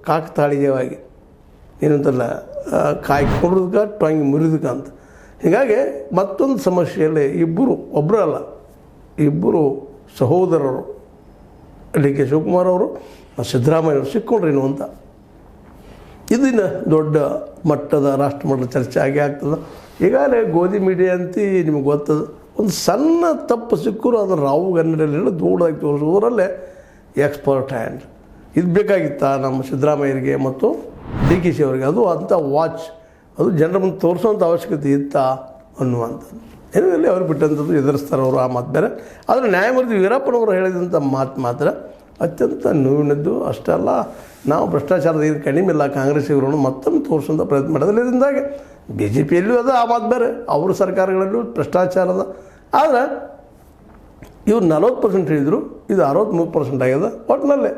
ಕಾಕತಾಳೀಯವಾಗಿ ಏನಂತಲ್ಲ ಕಾಯ್ಕೊಡೋದಕ್ಕೆ ಟೊಂಗಿ ಮುರಿದಕ್ಕೆ ಅಂತ. ಹೀಗಾಗಿ ಮತ್ತೊಂದು ಸಮಸ್ಯೆಯಲ್ಲಿ ಒಬ್ಬರಲ್ಲ ಇಬ್ಬರು ಸಹೋದರರು ಡಿ ಕೆ ಶಿವಕುಮಾರ್ ಅವರು ಸಿದ್ದರಾಮಯ್ಯ ಅವರು ಸಿಕ್ಕೊಂಡ್ರೇನು ಅಂತ ಇದನ್ನು ದೊಡ್ಡ ಮಟ್ಟದ ರಾಷ್ಟ್ರ ಮಟ್ಟದ ಚರ್ಚೆ ಆಗೇ ಆಗ್ತದೆ. ಈಗಾಗಲೇ ಗೋಧಿ ಮೀಡಿಯಾ ಅಂತ ನಿಮಗೆ ಗೊತ್ತದ, ಒಂದು ಸಣ್ಣ ತಪ್ಪು ಸಿಕ್ಕರು ಅದನ್ನು ರಾವು ಗನ್ನಡಲ್ಲಿ ದೂಡಾಗಿ ತೋರಿಸೋದ್ರಲ್ಲೇ ಎಕ್ಸ್ಪರ್ಟ್ ಹ್ಯಾಂಡ್. ಇದು ಬೇಕಾಗಿತ್ತಾ ನಮ್ಮ ಸಿದ್ದರಾಮಯ್ಯರಿಗೆ ಮತ್ತು ಡಿ ಕೆ ಶಿ ಅವರಿಗೆ? ಅದು ಅಂಥ ವಾಚ್ ಅದು ಜನರ ಮುಂದೆ ತೋರಿಸೋವಂಥ ಅವಶ್ಯಕತೆ ಇತ್ತಾ ಅನ್ನುವಂಥದ್ದು ಏನೂ ಇಲ್ಲ. ಅವ್ರು ಬಿಟ್ಟಂಥದ್ದು ಎದುರಿಸ್ತಾರೆ ಅವರು, ಆ ಮಾತು ಬೇರೆ. ಆದರೆ ನ್ಯಾಯಮೂರ್ತಿ ವೀರಪ್ಪನವರು ಹೇಳಿದಂಥ ಮಾತು ಮಾತ್ರ ಅತ್ಯಂತ ನೋವಿನದ್ದು. ಅಷ್ಟೆಲ್ಲ ನಾವು ಭ್ರಷ್ಟಾಚಾರದ ಏನು ಕಡಿಮೆ ಇಲ್ಲ ಕಾಂಗ್ರೆಸ್ಸಿಗರನ್ನು ಮತ್ತೊಮ್ಮೆ ತೋರಿಸುವಂಥ ಪ್ರಯತ್ನ ಮಾಡೋದಿಲ್ಲ. ಇದರಿಂದಾಗಿ ಬಿ ಜೆ ಪಿಯಲ್ಲೂ ಅದು ಆ ಮಾತು ಬೇರೆ, ಅವ್ರ ಸರ್ಕಾರಗಳಲ್ಲೂ ಭ್ರಷ್ಟಾಚಾರದ. ಆದರೆ ಇವ್ರು 40% ಹೇಳಿದರು, ಇದು 63% ಆಗ್ಯದ. ಒಟ್ಟಿನಲ್ಲೇ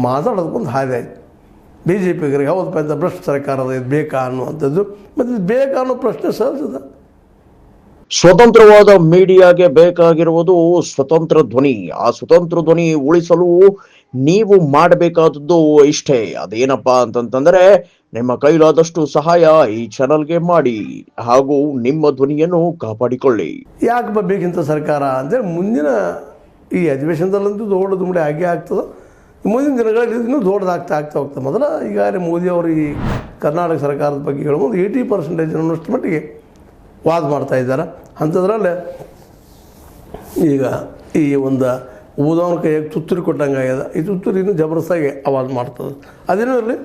ಮಾತಾಡೋದಕ್ಕೊಂದು ಹಾದಿ ಆಯಿತು ಬಿ ಜೆ ಪಿಗರಿಗೆ. ಹೌದಪ್ಪ ಅಂತ ಭ್ರಷ್ಟ ಸರ್ಕಾರದ ಇದು ಬೇಕಾ ಅನ್ನುವಂಥದ್ದು, ಮತ್ತು ಇದು ಬೇಕಾ ಅನ್ನೋ ಪ್ರಶ್ನೆ ಸಹಜದ. ಸ್ವತಂತ್ರವಾದ ಮೀಡಿಯಾಗೆ ಬೇಕಾಗಿರುವುದು ಸ್ವತಂತ್ರ ಧ್ವನಿ. ಆ ಸ್ವತಂತ್ರ ಧ್ವನಿ ಉಳಿಸಲು ನೀವು ಮಾಡಬೇಕಾದದ್ದು ಇಷ್ಟೇ. ಅದೇನಪ್ಪಾ ಅಂತಂತಂದ್ರೆ ನಿಮ್ಮ ಕೈಲಾದಷ್ಟು ಸಹಾಯ ಈ ಚಾನಲ್ಗೆ ಮಾಡಿ ಹಾಗೂ ನಿಮ್ಮ ಧ್ವನಿಯನ್ನು ಕಾಪಾಡಿಕೊಳ್ಳಿ. ಯಾಕೆ ಬೇಕಿಂತ ಸರ್ಕಾರ ಅಂತೇಳಿ ಮುಂದಿನ ಈ ಅಧಿವೇಶನದಲ್ಲಂತೂ ದೊಡ್ಡ ದುಂಬಡಿ ಆಗೇ ಆಗ್ತದೆ. ಮುಂದಿನ ದಿನಗಳಲ್ಲಿ ಇನ್ನೂ ದೊಡ್ಡದಾಗ್ತಾ ಹೋಗ್ತದೆ. ಮೊದಲ ಈಗಾಗಲೇ ಮೋದಿ ಅವರು ಈ ಕರ್ನಾಟಕ ಸರ್ಕಾರದ ಬಗ್ಗೆ ಹೇಳ್ಬೋದು 80% ಅನ್ನೋಷ್ಟು ಮಟ್ಟಿಗೆ ವಾದ ಮಾಡ್ತಾ ಇದ್ದಾರೆ. ಅಂಥದ್ರಲ್ಲೇ ಈಗ ಈ ಒಂದು ಊದವನ ಕೈಯಾಗಿ ತುತ್ತೂರಿ ಕೊಟ್ಟಂಗೆ ಆಗ್ಯದ. ಈ ತುತ್ತೂರಿ ಇನ್ನೂ ಜಬರ್ದಸ್ತಾಗಿ ಆವಾಜ್ ಮಾಡ್ತದೆ. ಅದೇನೂ ಇರಲಿ,